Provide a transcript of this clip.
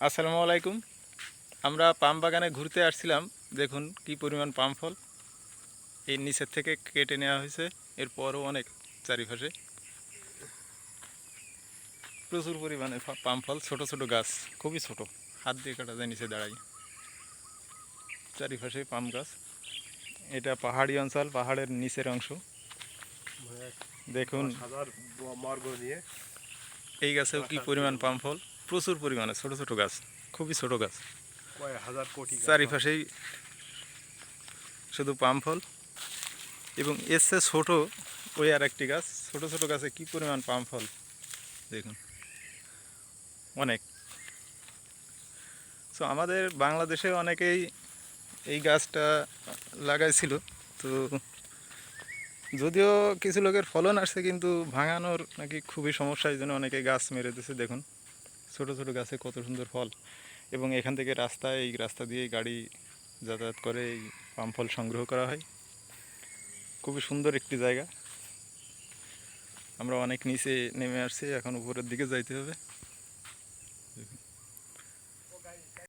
আসসালামু আলাইকুম। আমরা পাম বাগানে ঘুরতে আসছিলাম। দেখুন কি পরিমাণ পাম ফল এই নিচের থেকে কেটে নেওয়া হয়েছে। এরপরও অনেক চারিপাশে প্রচুর পরিমাণে পাম ফল, ছোট ছোট গাছ, খুবই ছোট, হাত দিয়ে কাটা যায় নিচে দাঁড়াই। চারিপাশে পাম গাছ। এটা পাহাড়ি অঞ্চল, পাহাড়ের নিচের অংশ। দেখুন এই গাছেও কি পরিমাণ পাম ফল, প্রচুর পরিমাণে ছোট ছোট গাছ, খুবই ছোট গাছ। চারিপাশেই শুধু পাম ফল এবং এর চেয়ে ছোটো ওই আর একটি গাছ। ছোট ছোট গাছে কি পরিমাণ পাম ফল দেখুন, অনেক। সো আমাদের বাংলাদেশে অনেকেই এই গাছটা লাগাইছিল। তো যদিও কিছু লোকের ফলন আসছে, কিন্তু ভাঙানোর নাকি খুবই সমস্যা, এই জন্য অনেকে গাছ মেরে দিয়েছে। দেখুন ছোট ছোট গাছে কত সুন্দর ফল, এবং এখান থেকে এই রাস্তা দিয়ে গাড়ি যাতায়াত করে এই পাম ফল সংগ্রহ করা হয়। খুবই সুন্দর একটি জায়গা। আমরা অনেক নিচে নেমে আসছি, এখন উপরের দিকে যাইতে হবে।